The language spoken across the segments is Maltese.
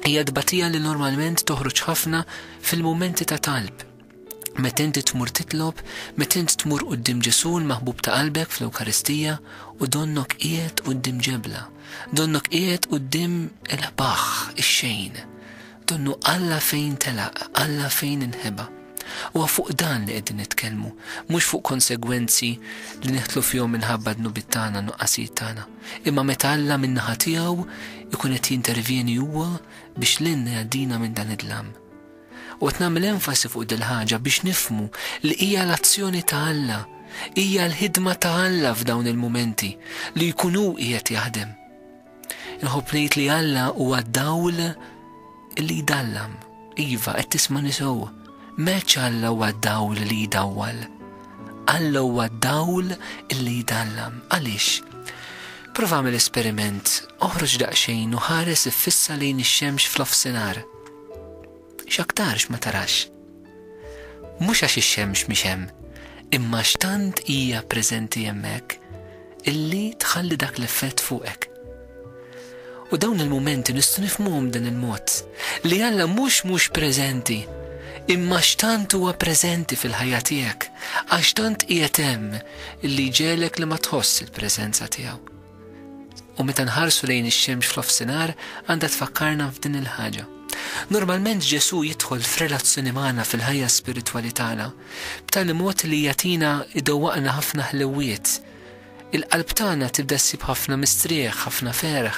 hija dbatija li normalment toħroġ ħafna fil-momenti ta' talb. Meta inti tmur titlob, meta inti tmur quddiem Ġesu l-maħbub ta' qalbek fl-Ewkaristija u donnok qiegħed quddiem ġebla, donnok qiegħed quddiem il-ħbaħ, ix-xejn. Donnu Alla fejn telaq, Alla fejn inħeba. U fuq dan li qegħdin nitkellmu, mhux fuq konsegwenzi li neħtlu fihom minħabba d-nubit tagħna, nuqqasijiet tagħna. Imma meta Alla min-naħa tiegħu ikun qed jintervjeni huwa biex lilna jgħaddina minn dan id-dlam. U qed nagħmel enfasi fuq dil ħaġa biex nifhmu li hija l-azzjoni ta' Alla, hija l-ħidma ta' Alla f'dawn il-mumenti li jkun hu qiegħed jaħdem. Inħobb ngħid li Alla huwa d-dawl li jdallam. Iva, qed tisma' nisew. Meċ Alla huwa d-dawl li jdawwal. Alla huwa d-dawl li jdallam. Għaliex? Prova għamel esperiment, oħroġ daqsxejn u ħares iffissa lejn ix-xemx fl-ofsinhar. X'aktarx ma tarax. Mhux għax ix-xemx mhix hemm, imma x'tant hija preżenti hemmhekk illi tħalli dak l-effett fuqek. U dawn il-mumenti nistgħu nifhmuhom dan il-mod li Alla mhux preżenti, imma x'tant huwa preżenti fil-ħajja tiegħek, għax tant qiegħed hemm illi ġelek li ma tħoss il-preżenza tiegħu. U meta nħarsu lejn ix-xemx fl-ofsinhar għandha tfakkarna f'din il-ħaġa. Normalment Ġesu jidħol f'relazzjoni magħna fil-ħajja spiritwali tagħna b'tali mod li jagħtina idowwaqna ħafna ħlewiet. Il-qalb tagħna tibda ssib ħafna mistrieħ, ħafna ferħ,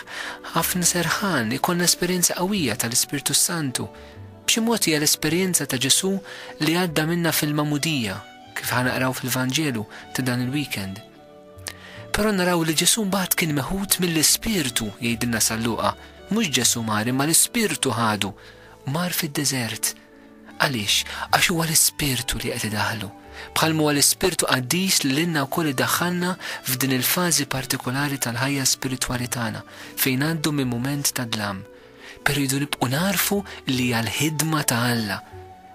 ħafna serħan, ikollna esperjenza qawwija tal-Ispiritu Santu. B'xi mod hija l-esperjenza ta' Ġesu li għadda minna fil-mamudija, kif ħanaqraw fil-Vanġelu ta' dan il-weekend. Però naraw li Ġesu mbagħad kien meħud mill-Ispirtu jgħidilna Salluqa, mhux Ġesu mar imma l-Ispirtu ħadu, mar fid-deżert. Għaliex? Għax huwa l-Ispirtu li qed idaħħlu. Bħalma huwa l-Ispirtu qaddis li lilna wkoll iddaħħalna f'din il-fażi partikolari tal-ħajja spiritwali tagħna fejn għaddu minn mument ta' dlam. Però jridu nibqgħu narfu li hija l-ħidma ta' Alla.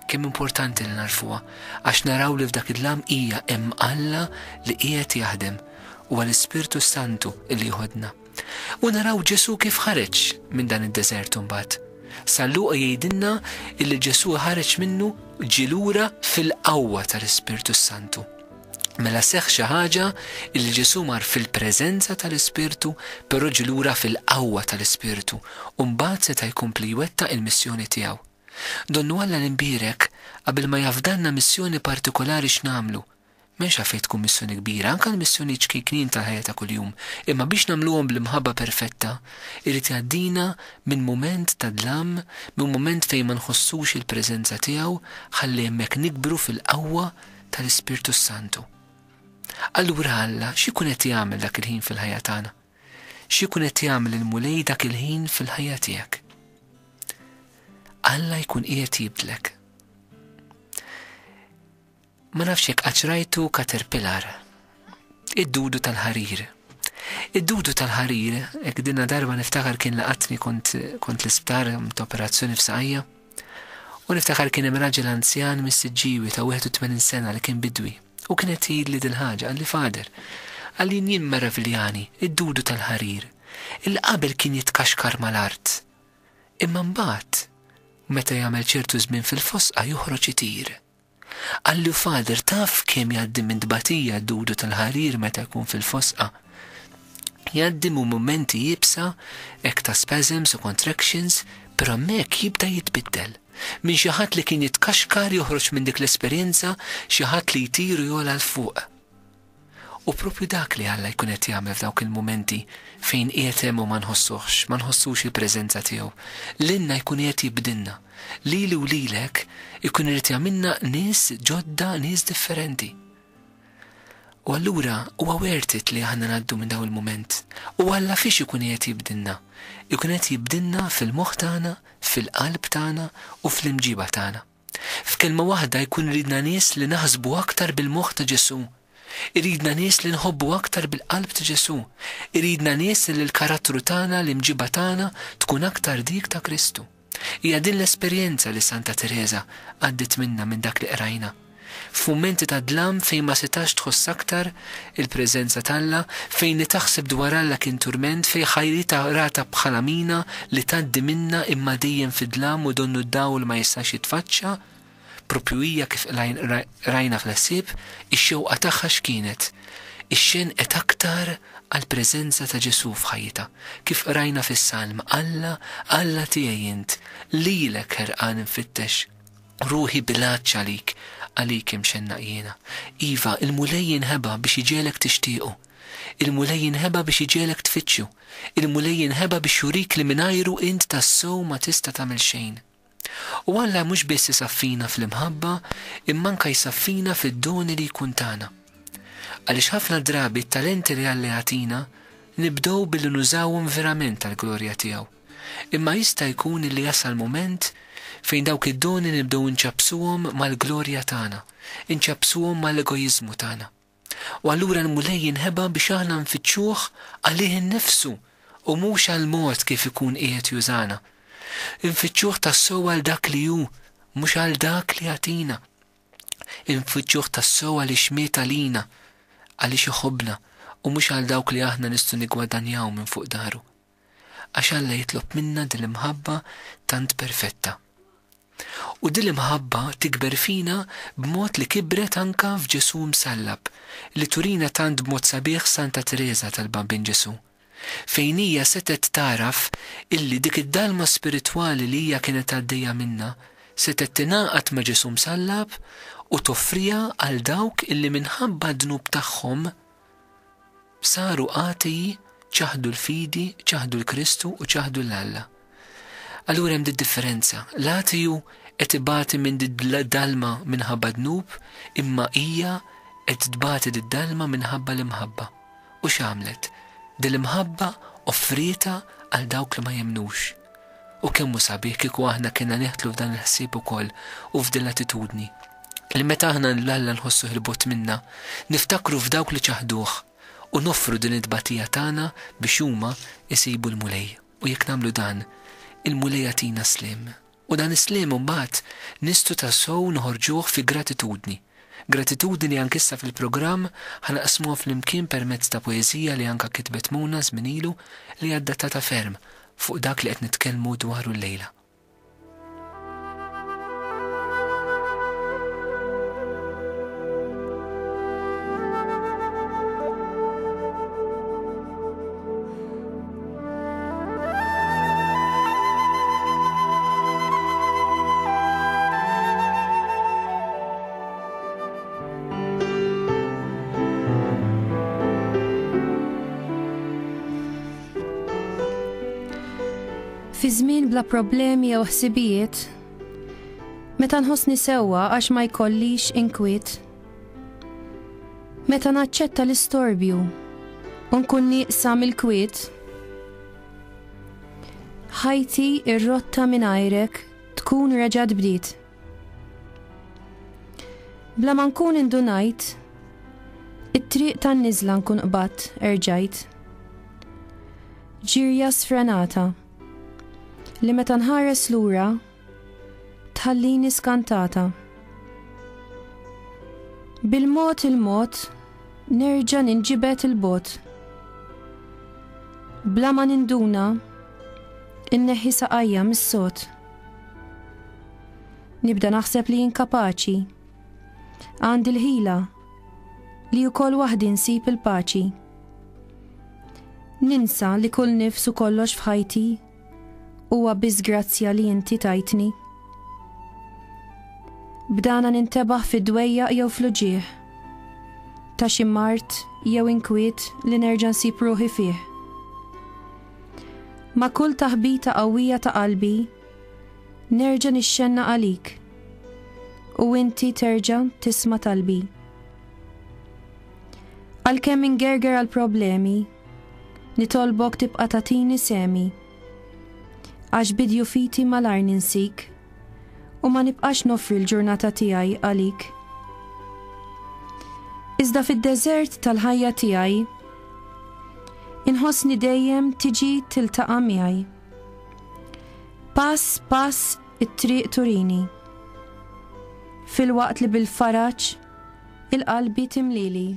Kemm importanti li narfuha, għax naraw li f'dak id-dlam hija hemm Alla li qiegħed jaħdem u l-Ispirtu Santu li jħodna. U naraw Ġesu kif ħareġ minn dan id-deżert imbagħad. Salluqa jgħidilna li Ġesu ħareġ minnu ġilura fil-qawwa tal-Ispirtu Santu. Mela seħħ xi ħaġa li Ġesu mar fil-preżenza tal-Ispirtu, però ġilura fil-qawwa tal-Ispirtu u mbagħad seta' jkompli jwettaq il-missjoni tiegħu. Donnu Alla l-imbierek qabel ma jafdanna missjoni partikolari x'namlu. M'hemmx għalfejn tkun missjoni kbira, anke l-missjoni ċkejknin tal-ħajja ta' kuljum, imma biex nagħmluhom bl-imħabba perfetta, irid jgħaddina minn mument ta' dlam, minn mument fejn ma nħossux il-preżenza tiegħu, ħalli hemmhekk nikbru fil-qawwa tal-Ispirtu Santu. Allura Alla x'ikun qed jagħmel dak il-ħin fil-ħajja tagħna? X'ikun qed jagħmel il-mulej dak il-ħin fil-ħajja tiegħek? Alla jkun qiegħed jibdlek. Ma nafx jekk qaċrajtu Caterpillar, id-dudu tal-ħarir. Id-dudu tal-ħarir, hekk dinna darba niftakar kien laqatni kont l-isptar ta' operazzjoni f'Saqajja, u niftakar kien hemm raġel anzjan mis-Siġġiewi ta' 81 sena li kien bidwi, u kien qed jgħidli din ħaġa, għalli fader, għalli jien meraviljani, id-dudu tal-ħarir, il-qabel kien jitkaxkar mal-art. Imma mbagħad, meta jagħmel ċertu żmien fil-fosqa joħroġ itir. Għallu fader taf kemm jgħaddi minn dbatija d-dudu tal-ħarir meta jkun fil-fosqa. Jgħaddi mu momenti jibsa, hekk ta' spasms u contractions, però hemmhekk jibda jitbiddel. Minn xi ħadd li kien jitkaxkar joħroġ minn dik l-esperjenza xi ħadd li jtiru jola l fuq. U propju dak li Alla jkun qed jagħmel f'dawk il-momenti fejn qiegħed hemm u ma nħossux il-preżenza tiegħu. Lilna jkun qed jibdilna. Lili u lilek ikun irid jagħmilna nies ġodda, nies differenti. U allura huwa worth it li aħna ngħaddu minn dawn il-mument. U Alla fiex ikun qed jibdilna? Ikun qed jibdilna fil-moħħ tagħna, fil-qalb tagħna u fl-imġiba tagħna. F'kelma waħda jkun iridna nies li naħsbu aktar bil-moħħ ta' Ġesu. Iridna nies li nħobbu aktar bil-qalb ta' Ġesu. Iridna nies li l-karattru tagħna, l-imġiba tagħna tkun aktar dik ta' Kristu. Hija din l-esperjenza li Santa Teresa għaddit minna minn dak li qrajna. f'mumenti ta' dlam fejn ma setax tħoss aktar il-preżenza talla, fejn li taħseb dwar Alla kien turment, fejn ħajrita rata bħala mina li tgħaddi minna imma dejjem fid-dlam u donnu d-dawl ma jistax jitfaċċa, propju hija kif rajna fl-ħsieb, ix-xewqa tagħha x'kienet. Ix-xenqet aktar għall-preżenza ta' Ġesu f'ħajjitha, kif rajna fis-salm, Alla tiegħi int, lilek ħerqan infittex, ruħi bilaċċ għalik imxenna jiena. Iva, il-mulej jinħeba biex jiġielek tixtiequ, il-mulej jinħeba biex jiġielek tfittxu, il-mulej jinħeba biex jurik li mingħajru int tassew ma tista' tagħmel xejn. U Alla mhux biss isaffina fl-imħabba, imma anke jsaffina fid-doni li jkun tagħna. Għaliex ħafna drabi t-talenti li Alla jagħtina nibdew billi nużawhom verament tal-glorja tiegħu. Imma jista' jkun li jasal mument fejn dawk id-doni nibdew inċabsuhom mal-glorja tagħna, inċabsuhom mal-egoiżmu tagħna. U allura l-mulej jinħeba biex aħna nfittxuh għalih innifsu u mhux għall-mod kif ikun qiegħed jużana. Infittxuh tassew għal dak li hu, mhux għal dak li jagħtina. Infittxuh tassew għal ixmiet għalina, għaliex iħobbna u mhux għal dawk li aħna nistgħu nigwadanjaw minn fuq daru. Għax Alla jitlob minna din l-imħabba tant perfetta. U din l-imħabba tikber fina b'mod li kibret anka f'Ġesu msallab, li turina tant b'mod sabiħ Santa Teresa tal-Bambin Ġesu, fejn hija setet taraf illi dik id-dalma spiritwali li hija kienet għaddejja minna setet tingħaqad ma' Ġesu msallab u toffrija għal dawk illi minħabba dnub tagħhom saru qatiji, ċaħdu l-fidi, ċaħdu l-Kristu u ċaħdu l-Alla. Allura hemm differenza. L-atiju qed ibati minn dalma minħabba dnub, imma hija qed tbati d-dalma minħabba l-imħabba. U x'għamlet? Dil-imħabba offrita għal dawk li ma jemnux. U kemmu sabiħ kieku aħna kienna neħtlu f'dan il-ħsieb ukoll u f'din l-attitudni. Li meta aħna l-Alla nħossu ħilbot minna, niftakru f'dawk li ċaħduh u noffru din id-batija tagħna biex huma isibu l-mulej. U jekk nagħmlu dan, il-mulej jagħtina slim. U dan is-slim mbagħad nistgħu tassew noħorġuh fi gratitudni. Gratitudni anke issa fil-programm ħanaqsmuha flimkien permezz ta' poeżija li anke kitbet Muna żmien ilu li adattata ferm fuq dak li qed nitkellmu dwaru llejla. Fi żmien bla problemi jew ħsibijiet, meta nħossni sewwa għax ma jkollix inkwiet, meta naċċetta l-istorbju u nkun nieqsa mill-kwiet, ħajti ir-rotta mingħajrek tkun reġgħet bdiet. Bla ma nkun indunajt, it-triq tan-niżla nkun qbadt erġajt. Ġirja sfrenata li meta nħares lura tħallini skantata. Bil-mod il-mod nerġa' ninġibet il-bot. Bla ma ninduna inneħħi saqajja mis-sot. Nibda naħseb li inkapaċi, għandi l-ħila li wkoll waħdi nsib il-paċi. Ninsa li kull nifs u kollox f'ħajti huwa biżgrazzja li inti tajtni. Bdana nintebaħ fid-dwejjaq jew fl-uġieħ ta' xi mart jew inkwiet li nerġa' nsib ruħi fih. Ma' kull taħbita qawwija ta' qalbi nerġa' nixxenna għalik u inti terġa' tisma' talbi. Għalkemm ingerger għal problemi nitolbok tibqa' tagħtini semi għax bidju fiti malar ninsik u ma nibqax nofri l-ġurnata tiegħi għalik. Iżda fid-deżert tal-ħajja tiegħi inħossni dejjem tiġi tiltaqa' miegħi. Pass pass it-triq turini. fil-waqt li bil-faraġ il-qalbi timlili.